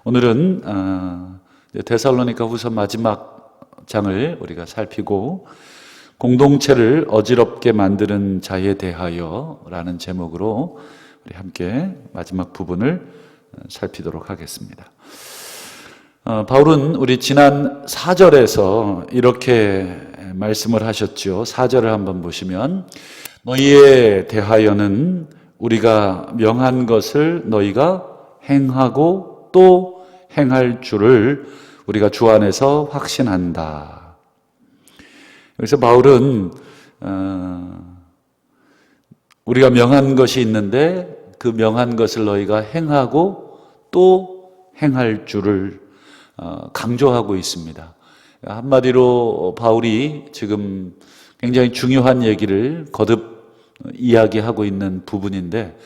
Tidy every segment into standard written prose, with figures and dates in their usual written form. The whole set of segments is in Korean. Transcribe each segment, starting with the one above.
오늘은 데살로니가 후서 마지막 장을 우리가 살피고 공동체를 어지럽게 만드는 자에 대하여 라는 제목으로 우리 함께 마지막 부분을 살피도록 하겠습니다. 바울은 우리 지난 4절에서 이렇게 말씀을 하셨죠. 4절을 한번 보시면 너희에 대하여는 우리가 명한 것을 너희가 행하고 또 행할 줄을 우리가 주 안에서 확신한다. 그래서 바울은 우리가 명한 것이 있는데 그 명한 것을 너희가 행하고 또 행할 줄을 강조하고 있습니다. 한마디로 바울이 지금 굉장히 중요한 얘기를 거듭 이야기하고 있는 부분인데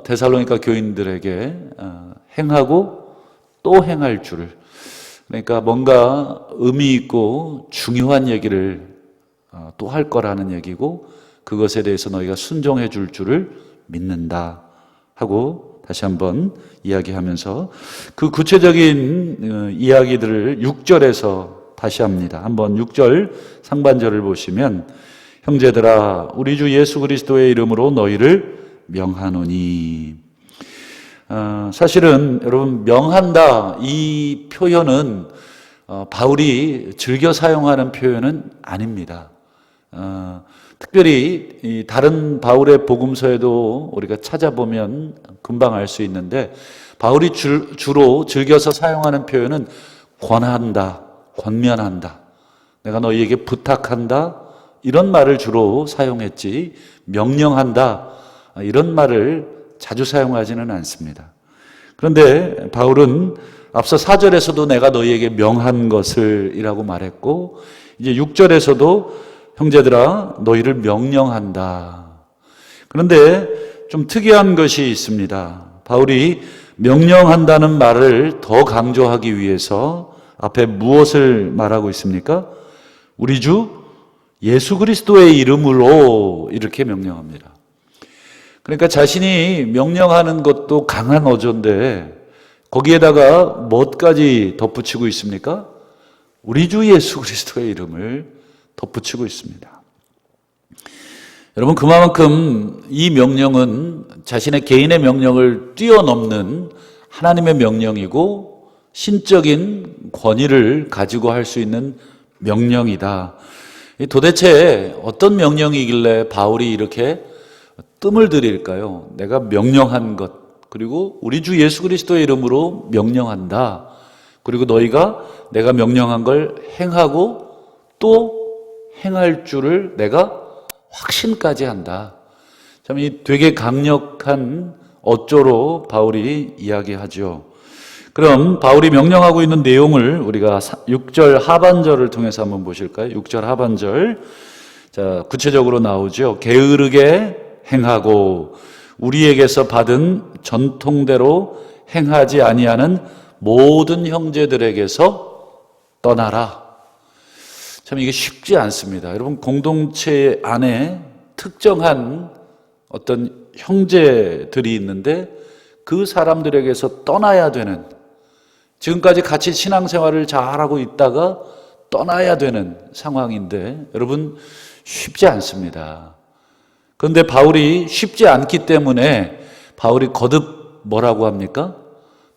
데살로니가 교인들에게 행하고 또 행할 줄을, 그러니까 뭔가 의미 있고 중요한 얘기를 또 할 거라는 얘기고 그것에 대해서 너희가 순종해 줄 줄을 믿는다 하고 다시 한번 이야기하면서 그 구체적인 이야기들을 6절에서 다시 합니다. 한번 6절 상반절을 보시면 형제들아 우리 주 예수 그리스도의 이름으로 너희를 명하노니. 사실은 여러분 명한다 이 표현은 바울이 즐겨 사용하는 표현은 아닙니다. 특별히 다른 바울의 복음서에도 우리가 찾아보면 금방 알 수 있는데 바울이 주로 즐겨서 사용하는 표현은 권한다, 권면한다, 내가 너희에게 부탁한다 이런 말을 주로 사용했지 명령한다 이런 말을 자주 사용하지는 않습니다. 그런데 바울은 앞서 4절에서도 내가 너희에게 명한 것을 이라고 말했고 이제 6절에서도 형제들아 너희를 명령한다. 그런데 좀 특이한 것이 있습니다. 바울이 명령한다는 말을 더 강조하기 위해서 앞에 무엇을 말하고 있습니까? 우리 주 예수 그리스도의 이름으로 이렇게 명령합니다. 그러니까 자신이 명령하는 것도 강한 어조인데 거기에다가 뭐까지 덧붙이고 있습니까? 우리 주 예수 그리스도의 이름을 덧붙이고 있습니다. 여러분 그만큼 이 명령은 자신의 개인의 명령을 뛰어넘는 하나님의 명령이고 신적인 권위를 가지고 할 수 있는 명령이다. 도대체 어떤 명령이길래 바울이 이렇게 뜸을 들일까요? 내가 명령한 것, 그리고 우리 주 예수 그리스도의 이름으로 명령한다. 그리고 너희가 내가 명령한 걸 행하고 또 행할 줄을 내가 확신까지 한다. 참 이 되게 강력한 어조로 바울이 이야기하죠. 그럼 바울이 명령하고 있는 내용을 우리가 6절 하반절을 통해서 한번 보실까요? 6절 하반절. 자, 구체적으로 나오죠. 게으르게 행하고 우리에게서 받은 전통대로 행하지 아니하는 모든 형제들에게서 떠나라. 참 이게 쉽지 않습니다. 여러분 공동체 안에 특정한 어떤 형제들이 있는데 그 사람들에게서 떠나야 되는, 지금까지 같이 신앙생활을 잘하고 있다가 떠나야 되는 상황인데 여러분 쉽지 않습니다. 그런데 바울이 쉽지 않기 때문에 바울이 거듭 뭐라고 합니까?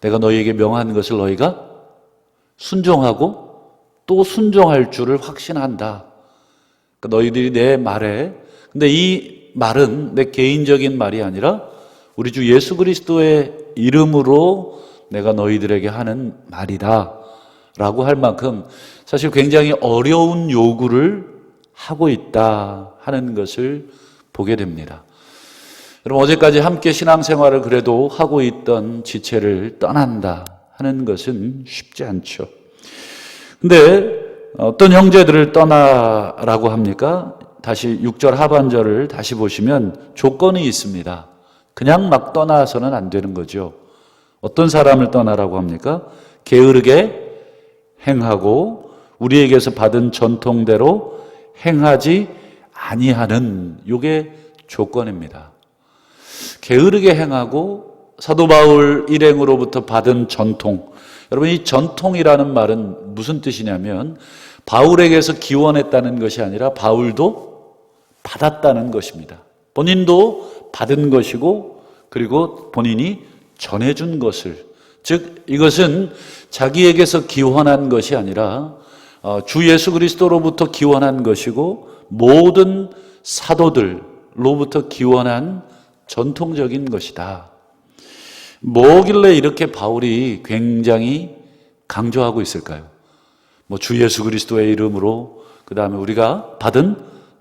내가 너희에게 명한 것을 너희가 순종하고 또 순종할 줄을 확신한다. 그러니까 너희들이 내 말에, 근데 이 말은 내 개인적인 말이 아니라 우리 주 예수 그리스도의 이름으로 내가 너희들에게 하는 말이다 라고 할 만큼 사실 굉장히 어려운 요구를 하고 있다 하는 것을 보게 됩니다. 여러분 어제까지 함께 신앙생활을 그래도 하고 있던 지체를 떠난다 하는 것은 쉽지 않죠. 근데 어떤 형제들을 떠나라고 합니까? 다시 6절 하반절을 다시 보시면 조건이 있습니다. 그냥 막 떠나서는 안 되는 거죠. 어떤 사람을 떠나라고 합니까? 게으르게 행하고 우리에게서 받은 전통대로 행하지 아니하는, 이게 조건입니다. 게으르게 행하고 사도 바울 일행으로부터 받은 전통. 여러분, 이 전통이라는 말은 무슨 뜻이냐면 바울에게서 기원했다는 것이 아니라 바울도 받았다는 것입니다. 본인도 받은 것이고 그리고 본인이 전해준 것을, 즉 이것은 자기에게서 기원한 것이 아니라 주 예수 그리스도로부터 기원한 것이고 모든 사도들로부터 기원한 전통적인 것이다. 뭐길래 이렇게 바울이 굉장히 강조하고 있을까요? 주 예수 그리스도의 이름으로 그 다음에 우리가 받은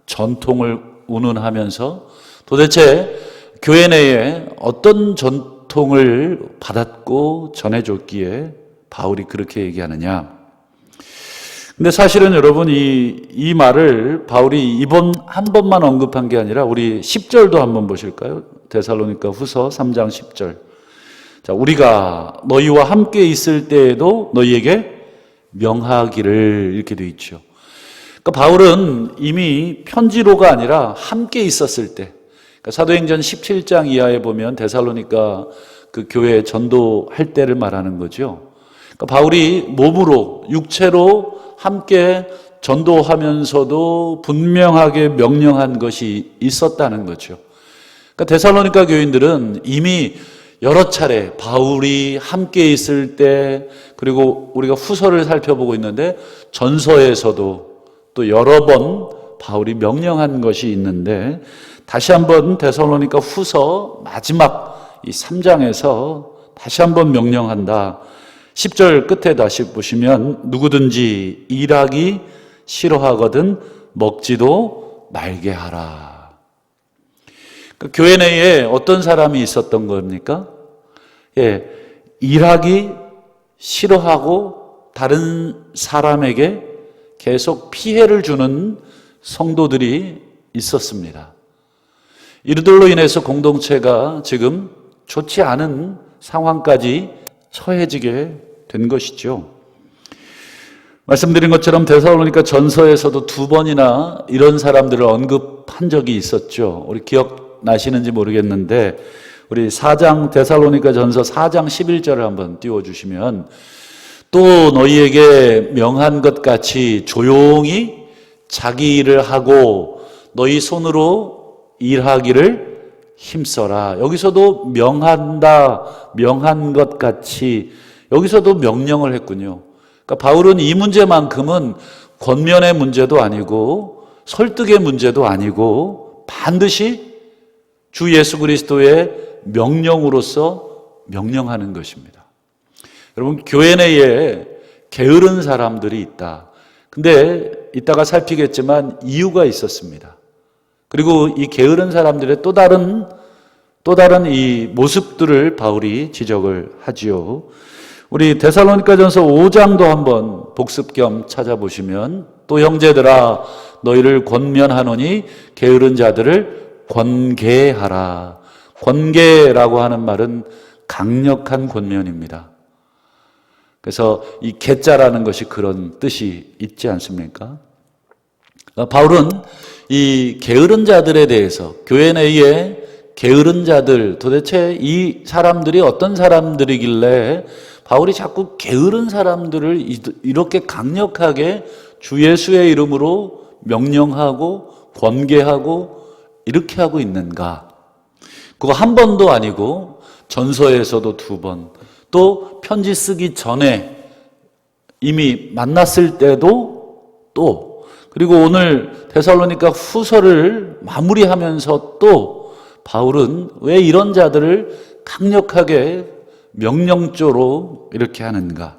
전통을 운운하면서 도대체 교회 내에 어떤 전통을 받았고 전해줬기에 바울이 그렇게 얘기하느냐. 근데 사실은 여러분 이 말을 바울이 이번 한 번만 언급한 게 아니라 우리 10절도 한번 보실까요? 데살로니가 후서 3장 10절. 자, 우리가 너희와 함께 있을 때에도 너희에게 명하기를, 이렇게 되어 있죠. 그러니까 바울은 이미 편지로가 아니라 함께 있었을 때, 그러니까 사도행전 17장 이하에 보면 데살로니가 그 교회에 전도할 때를 말하는 거죠. 그러니까 바울이 몸으로, 육체로 함께 전도하면서도 분명하게 명령한 것이 있었다는 거죠. 그러니까 데살로니가 교인들은 이미 여러 차례 바울이 함께 있을 때, 그리고 우리가 후서를 살펴보고 있는데 전서에서도 또 여러 번 바울이 명령한 것이 있는데, 다시 한번 데살로니가 후서 마지막 이 3장에서 다시 한번 명령한다. 10절 끝에 다시 보시면 누구든지 일하기 싫어하거든 먹지도 말게 하라. 교회 내에 어떤 사람이 있었던 겁니까? 일하기 싫어하고 다른 사람에게 계속 피해를 주는 성도들이 있었습니다. 이들로 인해서 공동체가 지금 좋지 않은 상황까지 처해지게 된 것이죠. 말씀드린 것처럼 데살로니가 전서에서도 2번이나 이런 사람들을 언급한 적이 있었죠. 우리 기억나시는지 모르겠는데 우리 4장 데살로니가 전서 4장 11절을 한번 띄워주시면, 또 너희에게 명한 것 같이 조용히 자기 일을 하고 너희 손으로 일하기를 힘써라. 여기서도 명한다, 명한 것 같이, 여기서도 명령을 했군요. 그러니까 바울은 이 문제만큼은 권면의 문제도 아니고 설득의 문제도 아니고 반드시 주 예수 그리스도의 명령으로서 명령하는 것입니다. 여러분, 교회 내에 게으른 사람들이 있다. 근데 이따가 살피겠지만 이유가 있었습니다. 그리고 이 게으른 사람들의 또 다른 이 모습들을 바울이 지적을 하지요. 우리 데살로니가전서 5장도 한번 복습 겸 찾아보시면, 또 형제들아 너희를 권면하노니 게으른 자들을 권계하라. 권계라고 하는 말은 강력한 권면입니다. 그래서 이 계자라는 것이 그런 뜻이 있지 않습니까? 바울은 이 게으른 자들에 대해서, 교회 내에 게으른 자들, 도대체 이 사람들이 어떤 사람들이길래 바울이 자꾸 게으른 사람들을 이렇게 강력하게 주 예수의 이름으로 명령하고 권계하고 이렇게 하고 있는가? 그거 한 번도 아니고 전서에서도 2번, 또 편지 쓰기 전에 이미 만났을 때도 또, 그리고 오늘 데살로니가 후서를 마무리하면서 또 바울은 왜 이런 자들을 강력하게 명령조로 이렇게 하는가?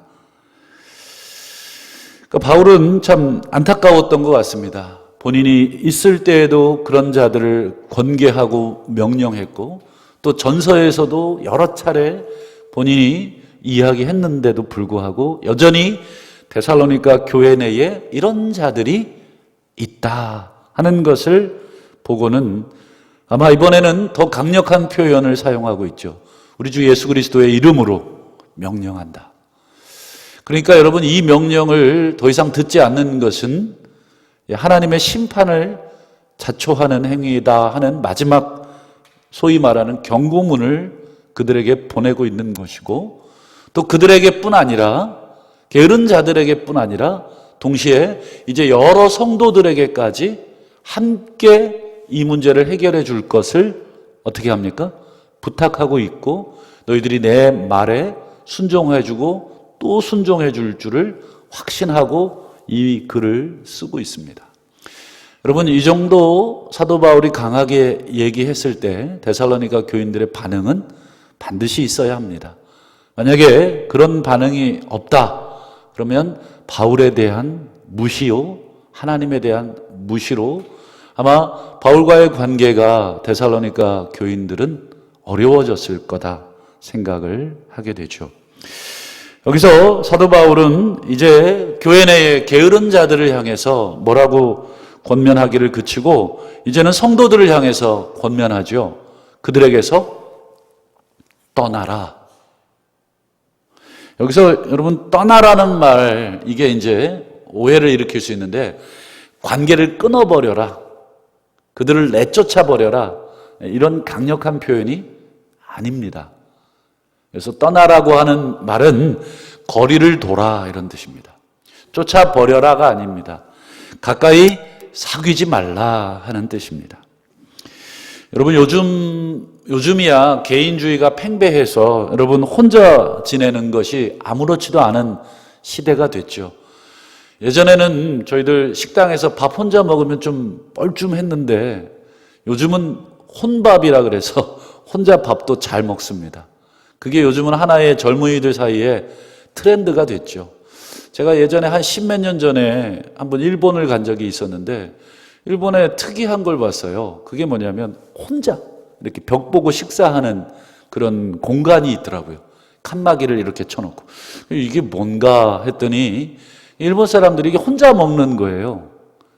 그러니까 바울은 참 안타까웠던 것 같습니다. 본인이 있을 때에도 그런 자들을 권계하고 명령했고, 또 전서에서도 여러 차례 본인이 이야기했는데도 불구하고 여전히 데살로니가 교회 내에 이런 자들이 있다 하는 것을 보고는 아마 이번에는 더 강력한 표현을 사용하고 있죠. 우리 주 예수 그리스도의 이름으로 명령한다. 그러니까 여러분, 이 명령을 더 이상 듣지 않는 것은 하나님의 심판을 자초하는 행위이다 하는 마지막 소위 말하는 경고문을 그들에게 보내고 있는 것이고, 또 그들에게뿐 아니라 게으른 자들에게뿐 아니라 동시에 이제 여러 성도들에게까지 함께 이 문제를 해결해 줄 것을 어떻게 합니까? 부탁하고 있고, 너희들이 내 말에 순종해 주고 또 순종해 줄 줄을 확신하고 이 글을 쓰고 있습니다. 여러분, 이 정도 사도 바울이 강하게 얘기했을 때 데살로니가 교인들의 반응은 반드시 있어야 합니다. 만약에 그런 반응이 없다 그러면 바울에 대한 무시요, 하나님에 대한 무시로 아마 바울과의 관계가 데살로니가 교인들은 어려워졌을 거다 생각을 하게 되죠. 여기서 사도 바울은 이제 교회 내의 게으른 자들을 향해서 뭐라고 권면하기를 그치고 이제는 성도들을 향해서 권면하죠. 그들에게서 떠나라. 여기서 여러분, 떠나라는 말, 이게 이제 오해를 일으킬 수 있는데, 관계를 끊어버려라, 그들을 내쫓아버려라, 이런 강력한 표현이 아닙니다. 그래서 떠나라고 하는 말은 거리를 둬라 이런 뜻입니다. 쫓아버려라가 아닙니다. 가까이 사귀지 말라 하는 뜻입니다. 여러분, 요즘이야 개인주의가 팽배해서 여러분 혼자 지내는 것이 아무렇지도 않은 시대가 됐죠. 예전에는 저희들 식당에서 밥 혼자 먹으면 좀 뻘쭘했는데 요즘은 혼밥이라 그래서 혼자 밥도 잘 먹습니다. 그게 요즘은 하나의 젊은이들 사이에 트렌드가 됐죠. 제가 예전에 한 10몇 년 전에 한번 일본을 간 적이 있었는데 일본에 특이한 걸 봤어요. 그게 뭐냐면 혼자 이렇게 벽 보고 식사하는 그런 공간이 있더라고요. 칸막이를 이렇게 쳐놓고. 이게 뭔가 했더니 일본 사람들이 이게 혼자 먹는 거예요.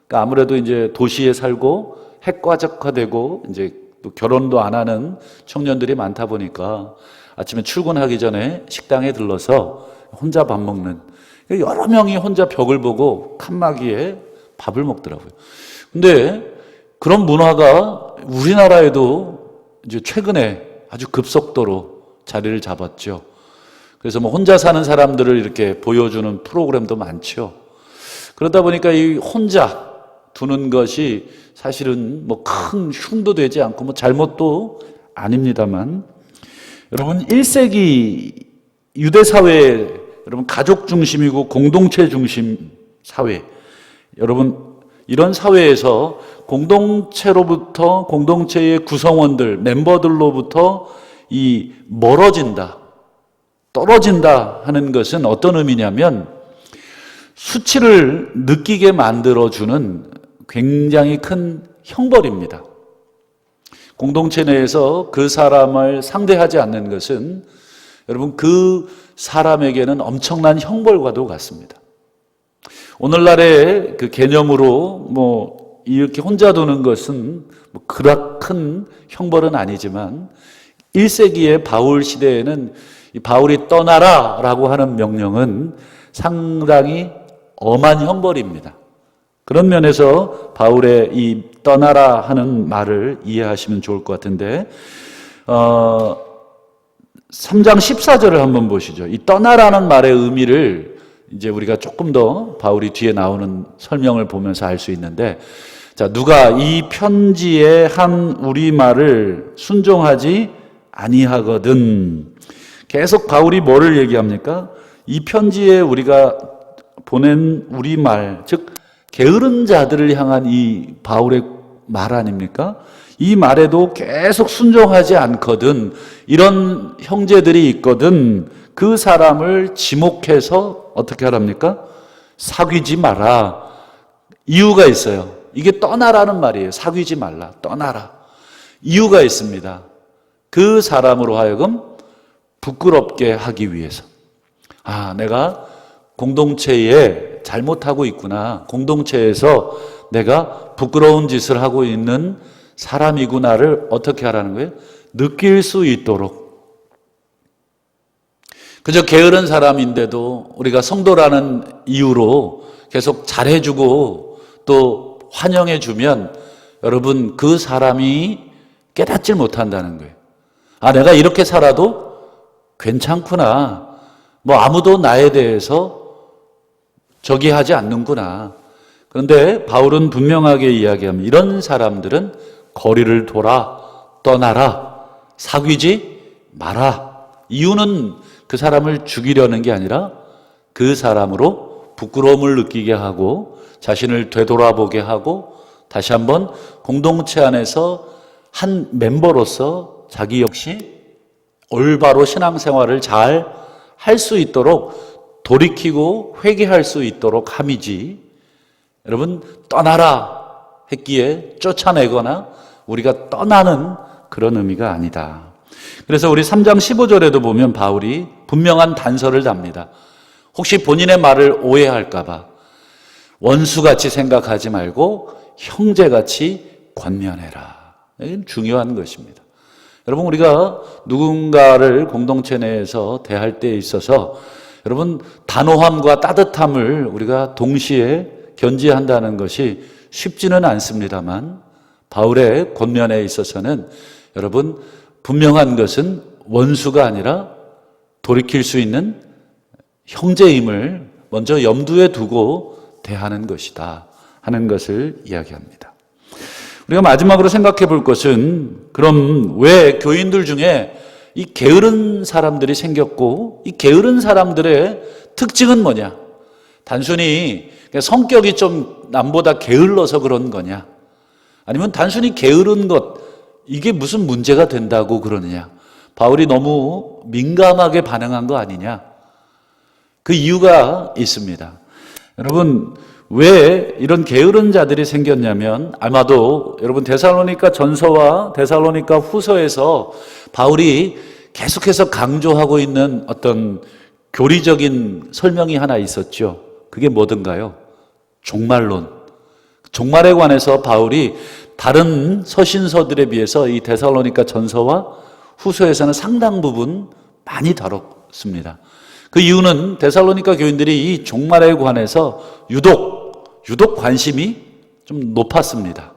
그러니까 아무래도 이제 도시에 살고 핵가족화되고 이제 또 결혼도 안 하는 청년들이 많다 보니까 아침에 출근하기 전에 식당에 들러서 혼자 밥 먹는, 여러 명이 혼자 벽을 보고 칸막이에 밥을 먹더라고요. 근데 그런 문화가 우리나라에도 이제 최근에 아주 급속도로 자리를 잡았죠. 그래서 뭐 혼자 사는 사람들을 이렇게 보여주는 프로그램도 많죠. 그러다 보니까 이 혼자 두는 것이 사실은 뭐 큰 흉도 되지 않고 뭐 잘못도 아닙니다만, 여러분 1세기 유대 사회, 여러분 가족 중심이고 공동체 중심 사회, 여러분 이런 사회에서 공동체로부터, 공동체의 구성원들, 멤버들로부터 이 멀어진다, 떨어진다 하는 것은 어떤 의미냐면 수치를 느끼게 만들어주는 굉장히 큰 형벌입니다. 공동체 내에서 그 사람을 상대하지 않는 것은 여러분 그 사람에게는 엄청난 형벌과도 같습니다. 오늘날의 그 개념으로 뭐 이렇게 혼자 두는 것은 뭐 그렇게 큰 형벌은 아니지만 1세기의 바울 시대에는 이 바울이 떠나라 라고 하는 명령은 상당히 엄한 형벌입니다. 그런 면에서 바울의 이 떠나라 하는 말을 이해하시면 좋을 것 같은데 3장 14절을 한번 보시죠. 이 떠나라는 말의 의미를 이제 우리가 조금 더 바울이 뒤에 나오는 설명을 보면서 알 수 있는데, 자, 누가 이 편지에 한 우리말을 순종하지 아니하거든. 계속 바울이 뭐를 얘기합니까? 이 편지에 우리가 보낸 우리말, 즉 게으른 자들을 향한 이 바울의 말 아닙니까? 이 말에도 계속 순종하지 않거든. 이런 형제들이 있거든. 그 사람을 지목해서 어떻게 하랍니까? 사귀지 마라. 이유가 있어요. 이게 떠나라는 말이에요. 사귀지 말라. 떠나라. 이유가 있습니다. 그 사람으로 하여금 부끄럽게 하기 위해서. 아, 내가 공동체에 잘못하고 있구나. 공동체에서 내가 부끄러운 짓을 하고 있는 사람이구나를 어떻게 하라는 거예요? 느낄 수 있도록. 그저 게으른 사람인데도 우리가 성도라는 이유로 계속 잘해주고 또 환영해주면 여러분 그 사람이 깨닫질 못한다는 거예요. 아, 내가 이렇게 살아도 괜찮구나. 뭐 아무도 나에 대해서 저기 하지 않는구나. 그런데 바울은 분명하게 이야기합니다. 이런 사람들은 거리를 돌아 떠나라. 사귀지 마라. 이유는 그 사람을 죽이려는 게 아니라 그 사람으로 부끄러움을 느끼게 하고 자신을 되돌아보게 하고 다시 한번 공동체 안에서 한 멤버로서 자기 역시 올바로 신앙생활을 잘 할 수 있도록 돌이키고 회개할 수 있도록 함이지. 여러분, 떠나라 했기에 쫓아내거나 우리가 떠나는 그런 의미가 아니다. 그래서 우리 3장 15절에도 보면 바울이 분명한 단서를 답니다. 혹시 본인의 말을 오해할까 봐 원수같이 생각하지 말고 형제같이 권면해라. 이건 중요한 것입니다. 여러분, 우리가 누군가를 공동체 내에서 대할 때에 있어서 여러분, 단호함과 따뜻함을 우리가 동시에 견지한다는 것이 쉽지는 않습니다만 바울의 권면에 있어서는 여러분, 분명한 것은 원수가 아니라 돌이킬 수 있는 형제임을 먼저 염두에 두고 대하는 것이다 하는 것을 이야기합니다. 우리가 마지막으로 생각해 볼 것은 그럼 왜 교인들 중에 이 게으른 사람들이 생겼고 이 게으른 사람들의 특징은 뭐냐? 단순히 성격이 좀 남보다 게을러서 그런 거냐? 아니면 단순히 게으른 것, 이게 무슨 문제가 된다고 그러느냐? 바울이 너무 민감하게 반응한 거 아니냐? 그 이유가 있습니다. 여러분, 왜 이런 게으른 자들이 생겼냐면 아마도 여러분 데살로니가 전서와 데살로니가 후서에서 바울이 계속해서 강조하고 있는 어떤 교리적인 설명이 하나 있었죠. 그게 뭐든가요? 종말론. 종말에 관해서 바울이 다른 서신서들에 비해서 이 데살로니가 전서와 후서에서는 상당 부분 많이 다뤘습니다. 그 이유는 데살로니가 교인들이 이 종말에 관해서 유독 관심이 좀 높았습니다.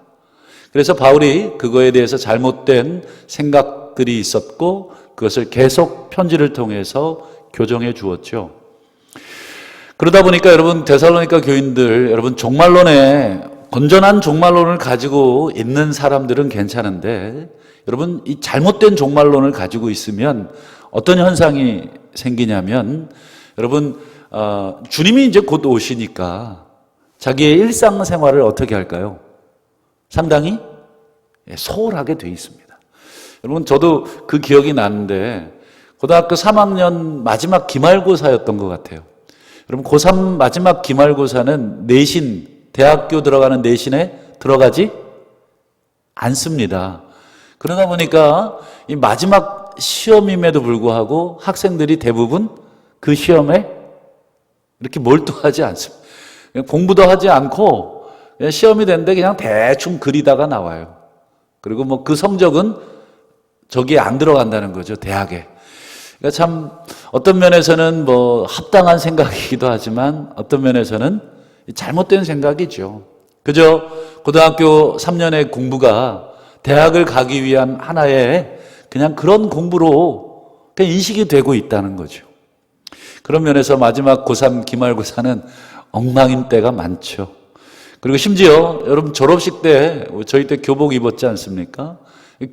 그래서 바울이 그거에 대해서 잘못된 생각들이 있었고 그것을 계속 편지를 통해서 교정해 주었죠. 그러다 보니까 여러분 데살로니가 교인들, 여러분 종말론에 건전한 종말론을 가지고 있는 사람들은 괜찮은데 여러분 이 잘못된 종말론을 가지고 있으면 어떤 현상이 생기냐면 여러분 주님이 이제 곧 오시니까 자기의 일상생활을 어떻게 할까요? 상당히 소홀하게 돼 있습니다. 여러분 저도 그 기억이 나는데 고등학교 3학년 마지막 기말고사였던 것 같아요. 여러분 고3 마지막 기말고사는 내신, 대학교 들어가는 내신에 들어가지 않습니다. 그러다 보니까 이 마지막 시험임에도 불구하고 학생들이 대부분 그 시험에 이렇게 몰두하지 않습니다. 공부도 하지 않고 그냥 시험이 됐는데 그냥 대충 그리다가 나와요. 그리고 뭐 그 성적은 저기에 안 들어간다는 거죠, 대학에. 그러니까 참 어떤 면에서는 뭐 합당한 생각이기도 하지만 어떤 면에서는 잘못된 생각이죠. 그저 고등학교 3년의 공부가 대학을 가기 위한 하나의 그냥 그런 공부로 그냥 인식이 되고 있다는 거죠. 그런 면에서 마지막 고3 기말고사는 엉망인 때가 많죠. 그리고 심지어 여러분 졸업식 때 저희 때 교복 입었지 않습니까?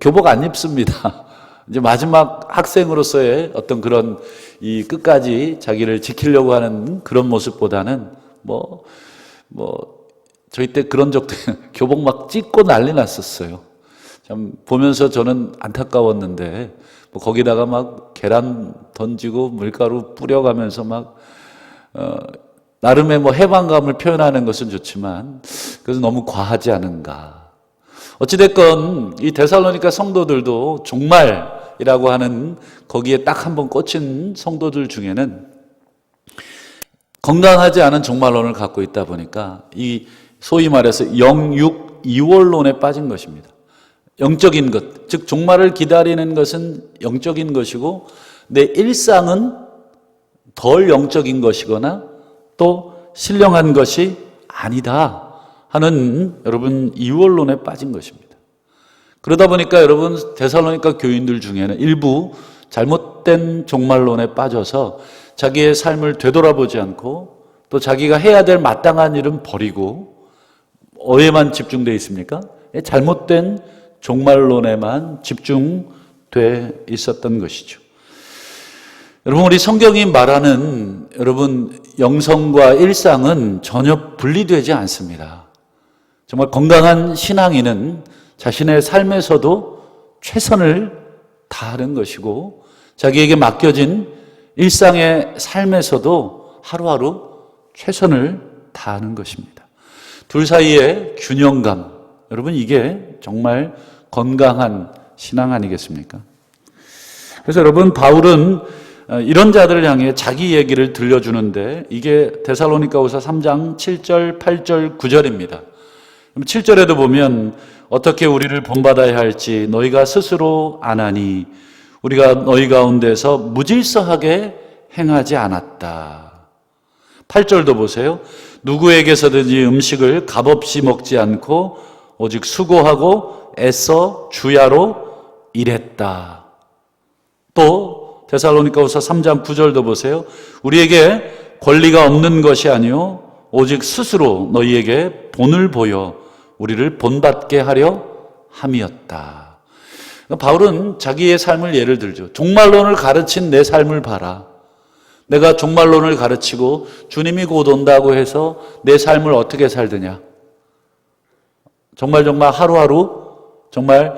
교복 안 입습니다. 이제 마지막 학생으로서의 어떤 그런 이 끝까지 자기를 지키려고 하는 그런 모습보다는 저희 때 그런 적도 교복 막 찢고 난리 났었어요. 참 보면서 저는 안타까웠는데 거기다가 막 계란 던지고 밀가루 뿌려가면서 막 나름의 해방감을 표현하는 것은 좋지만 그래서 너무 과하지 않은가. 어찌됐건 이 데살로니가 성도들도 종말이라고 하는 거기에 딱 한번 꽂힌 성도들 중에는 건강하지 않은 종말론을 갖고 있다 보니까 이 소위 말해서 영육 이월론에 빠진 것입니다. 영적인 것, 즉 종말을 기다리는 것은 영적인 것이고 내 일상은 덜 영적인 것이거나 또 신령한 것이 아니다 하는 여러분 이원론에 빠진 것입니다. 그러다 보니까 여러분 데살로니가 교인들 중에는 일부 잘못된 종말론에 빠져서 자기의 삶을 되돌아보지 않고 또 자기가 해야 될 마땅한 일은 버리고 어에만 집중되어 있습니까? 잘못된 종말론에만 집중돼 있었던 것이죠. 여러분, 우리 성경이 말하는 여러분 영성과 일상은 전혀 분리되지 않습니다. 정말 건강한 신앙인은 자신의 삶에서도 최선을 다하는 것이고 자기에게 맡겨진 일상의 삶에서도 하루하루 최선을 다하는 것입니다. 둘 사이의 균형감, 여러분 이게 정말 건강한 신앙 아니겠습니까? 그래서 여러분 바울은 이런 자들을 향해 자기 얘기를 들려주는데 이게 데살로니가후서 3장 7절, 8절, 9절입니다. 7절에도 보면 어떻게 우리를 본받아야 할지 너희가 스스로 아나니 우리가 너희 가운데서 무질서하게 행하지 않았다. 8절도 보세요. 누구에게서든지 음식을 값없이 먹지 않고 오직 수고하고 애써 주야로 일했다. 또 데살로니가후서 3장 9절도 보세요. 우리에게 권리가 없는 것이 아니요 오직 스스로 너희에게 본을 보여 우리를 본받게 하려 함이었다. 바울은 자기의 삶을 예를 들죠. 종말론을 가르친 내 삶을 봐라. 내가 종말론을 가르치고 주님이 곧 온다고 해서 내 삶을 어떻게 살느냐. 정말 하루하루 정말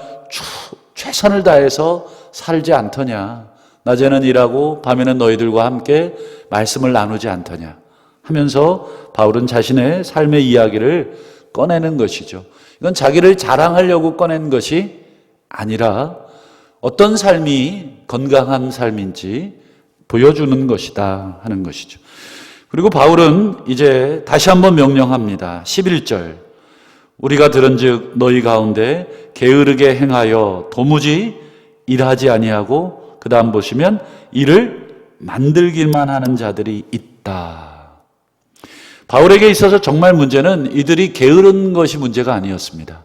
최선을 다해서 살지 않더냐. 낮에는 일하고 밤에는 너희들과 함께 말씀을 나누지 않더냐 하면서 바울은 자신의 삶의 이야기를 꺼내는 것이죠. 이건 자기를 자랑하려고 꺼낸 것이 아니라 어떤 삶이 건강한 삶인지 보여주는 것이다 하는 것이죠. 그리고 바울은 이제 다시 한번 명령합니다. 11절 우리가 들은즉 너희 가운데 게으르게 행하여 도무지 일하지 아니하고 그 다음 보시면 일을 만들기만 하는 자들이 있다. 바울에게 있어서 정말 문제는 이들이 게으른 것이 문제가 아니었습니다.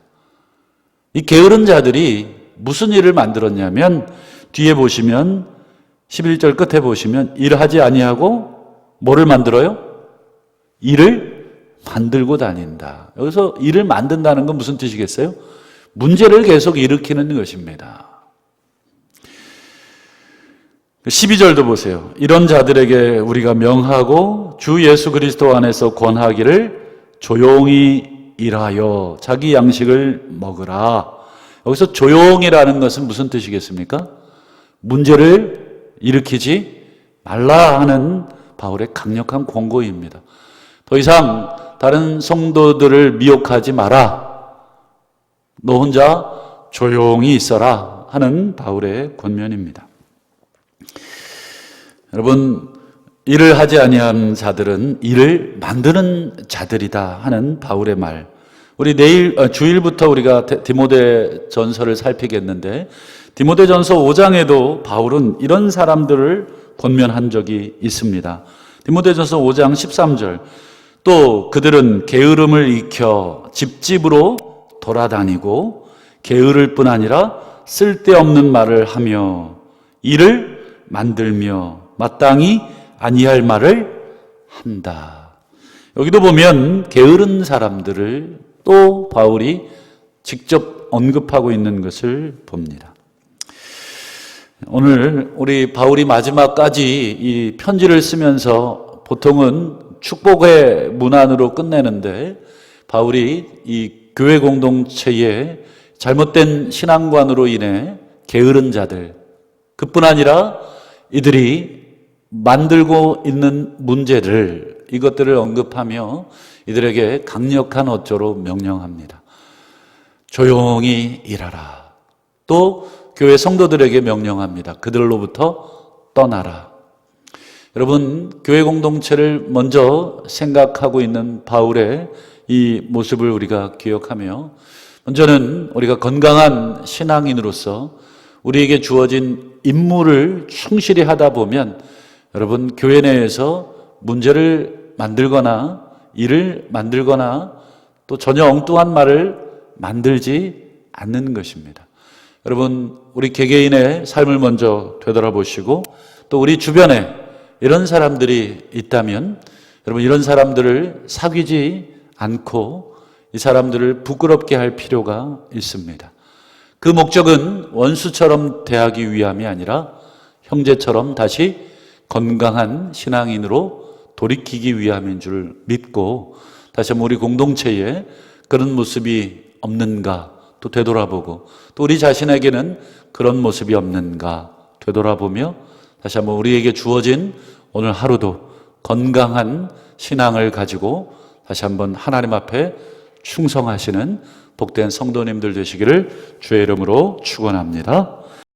이 게으른 자들이 무슨 일을 만들었냐면 뒤에 보시면 11절 끝에 보시면 일하지 아니하고 뭐를 만들어요? 일을 만들고 다닌다. 여기서 일을 만든다는 건 무슨 뜻이겠어요? 문제를 계속 일으키는 것입니다. 12절도 보세요. 이런 자들에게 우리가 명하고 주 예수 그리스도 안에서 권하기를 조용히 일하여 자기 양식을 먹으라. 여기서 조용이라는 것은 무슨 뜻이겠습니까? 문제를 일으키지 말라 하는 바울의 강력한 권고입니다. 더 이상 다른 성도들을 미혹하지 마라. 너 혼자 조용히 있어라 하는 바울의 권면입니다. 여러분, 일을 하지 아니하는 자들은 일을 만드는 자들이다 하는 바울의 말. 우리 주일부터 우리가 디모데 전서를 살피겠는데 디모데 전서 5장에도 바울은 이런 사람들을 권면한 적이 있습니다. 디모데 전서 5장 13절 또 그들은 게으름을 익혀 집집으로 돌아다니고 게으를 뿐 아니라 쓸데없는 말을 하며 일을 만들며 마땅히 아니할 말을 한다. 여기도 보면 게으른 사람들을 또 바울이 직접 언급하고 있는 것을 봅니다. 오늘 우리 바울이 마지막까지 이 편지를 쓰면서 보통은 축복의 문안으로 끝내는데 바울이 이 교회 공동체의 잘못된 신앙관으로 인해 게으른 자들 그뿐 아니라 이들이 만들고 있는 문제들 이것들을 언급하며 이들에게 강력한 어조로 명령합니다. 조용히 일하라. 또 교회 성도들에게 명령합니다. 그들로부터 떠나라. 여러분, 교회 공동체를 먼저 생각하고 있는 바울의 이 모습을 우리가 기억하며 먼저는 우리가 건강한 신앙인으로서 우리에게 주어진 임무를 충실히 하다 보면 여러분 교회 내에서 문제를 만들거나 일을 만들거나 또 전혀 엉뚱한 말을 만들지 않는 것입니다. 여러분, 우리 개개인의 삶을 먼저 되돌아보시고 또 우리 주변에 이런 사람들이 있다면 여러분, 이런 사람들을 사귀지 않고 이 사람들을 부끄럽게 할 필요가 있습니다. 그 목적은 원수처럼 대하기 위함이 아니라 형제처럼 다시 건강한 신앙인으로 돌이키기 위함인 줄 믿고 다시 한번 우리 공동체에 그런 모습이 없는가 또 되돌아보고 또 우리 자신에게는 그런 모습이 없는가 되돌아보며 다시 한번 우리에게 주어진 오늘 하루도 건강한 신앙을 가지고 다시 한번 하나님 앞에 충성하시는 복된 성도님들 되시기를 주의 이름으로 축원합니다.